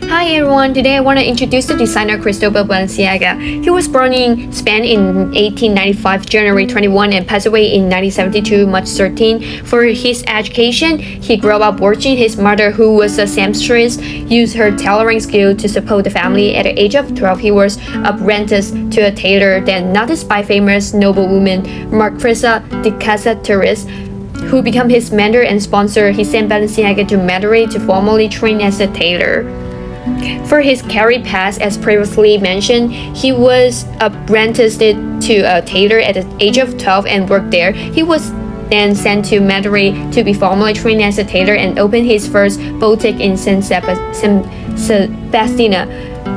Hi everyone, today I want to introduce the designer Cristobal Balenciaga. He was born in Spain in 1895, January 21, and passed away in 1972, March 13. For his education, he grew up watching his mother, who was a seamstress, use her tailoring skill to support the family. At the age of 12, he was apprenticed to a tailor, then noticed by famous noblewoman Marquesa de Casateres, who became his mentor and sponsor. He sent Balenciaga to Madrid to formally train as a tailor. For his career path, as previously mentioned, he was apprenticed to a tailor at the age of 12 and worked there. He was then sent to Madrid to be formally trained as a tailor and opened his first boutique in San Sebastián.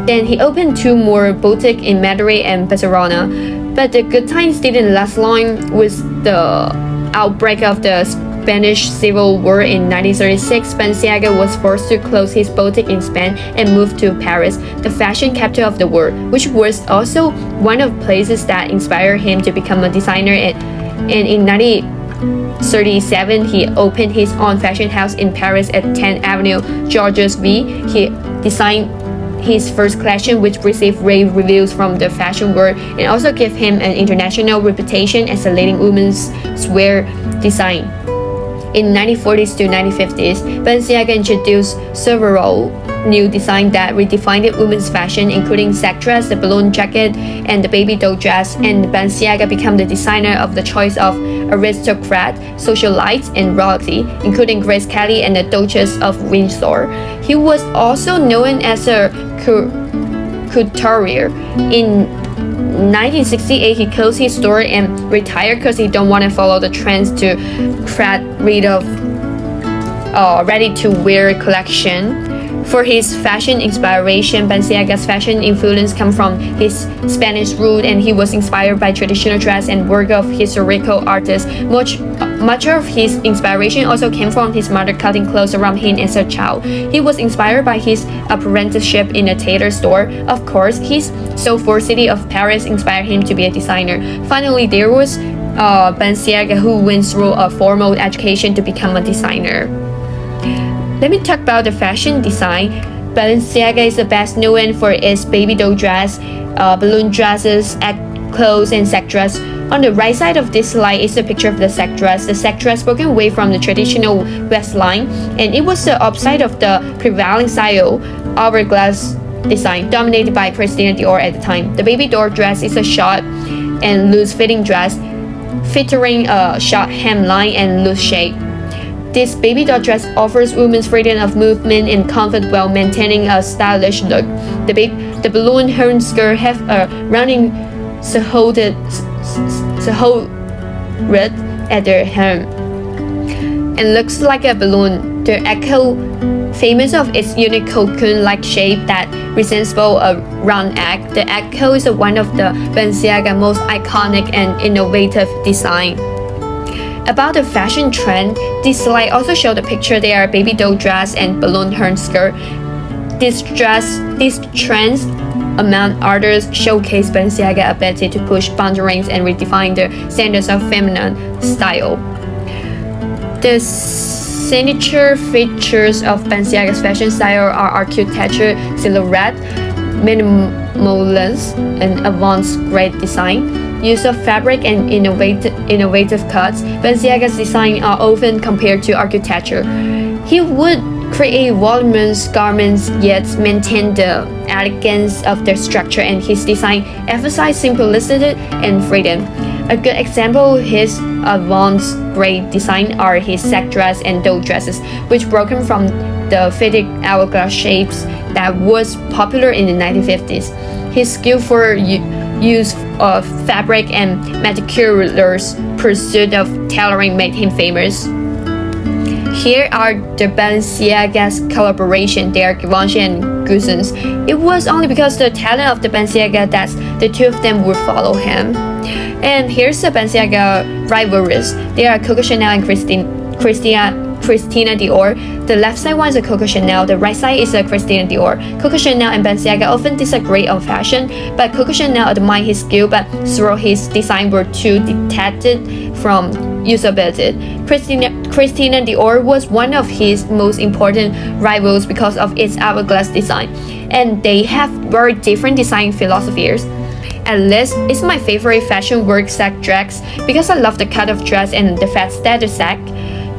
Then he opened two more boutiques in Madrid and Barcelona. But the good times didn't last long. With the outbreak of the Spanish Civil War in 1936, Balenciaga was forced to close his boutique in Spain and move to Paris, the fashion capital of the world, which was also one of the places that inspired him to become a designer. And in 1937, he opened his own fashion house in Paris at 10th Avenue, Georges V. He designed his first collection, which received rave reviews from the fashion world and also gave him an international reputation as a leading women's wear design. In 1940s to 1950s, Balenciaga introduced several new designs that redefined women's fashion, including sack dress, the balloon jacket, and the baby doll dress. And Balenciaga became the designer of the choice of aristocrats, socialites, and royalty, including Grace Kelly and the Duchess of Windsor. He was also known as a couturier. In 1968, he closed his store and retired because he don't want to follow the trends to get rid of ready-to-wear collection. For his fashion inspiration, Balenciaga's fashion influence comes from his Spanish roots, and he was inspired by traditional dress and work of historical artists. Much of his inspiration also came from his mother cutting clothes around him as a child. He was inspired by his apprenticeship in a tailor store. Of course, his soulful city of Paris inspired him to be a designer. Finally, there was Balenciaga, who went through a formal education to become a designer. Let me talk about the fashion design. Balenciaga is the best known for its baby doll dress, balloon dresses, egg clothes, and sack dress. On the right side of this slide is a picture of the sack dress. The sack dress broke away from the traditional waistline, and it was the opposite of the prevailing style, hourglass design, dominated by Christian Dior at the time. The baby doll dress is a short and loose-fitting dress, featuring a short hemline and loose shape. This baby doll dress offers women freedom of movement and comfort while maintaining a stylish look. The balloon horn skirt have a rounding silhouette at the hem and looks like a balloon. The echo, famous of its unique cocoon-like shape that resembles a round egg. The echo is one of the Balenciaga most iconic and innovative design. About the fashion trend, this slide also shows the picture. They are baby doll dress and balloon horn skirt. These trends, among others, showcase Balenciaga's ability to push boundaries and redefine the standards of feminine style. The signature features of Balenciaga's fashion style are architecture, silhouette, minimalism, and avant-garde design. Use of fabric and innovative cuts. Balenciaga's designs are often compared to architecture. He would create voluminous garments yet maintain the elegance of their structure, and his design emphasizes simplicity and freedom. A good example of his avant-garde design are his sack dress and doll dresses, which broke from the fitted hourglass shapes that was popular in the 1950s. His skillful use of fabric and meticulous pursuit of tailoring made him famous. Here are the Balenciaga's collaboration. They are Givenchy and Gusens. It was only because of the talent of the Balenciaga that the two of them would follow him. And here's the Balenciaga rivalries. They are Coco Chanel and Christina Dior. The left side one is a Coco Chanel, the right side is a Christina Dior. Coco Chanel and Balenciaga often disagree on fashion, but Coco Chanel admired his skill, but through his design were too detached from usability. Christina Dior was one of his most important rivals because of its hourglass design, and they have very different design philosophies. At least, it's my favorite fashion work sack dress because I love the cut of dress and the fact that the sack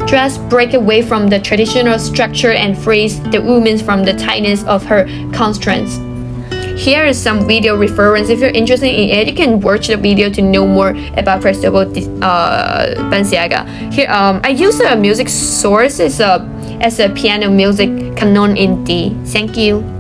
dress break away from the traditional structure and frees the woman from the tightness of her constraints. Here is some video reference. If you're interested in it, you can watch the video to know more about Cristobal balenciaga. Here, I use a music source as a piano music canon in D. Thank you.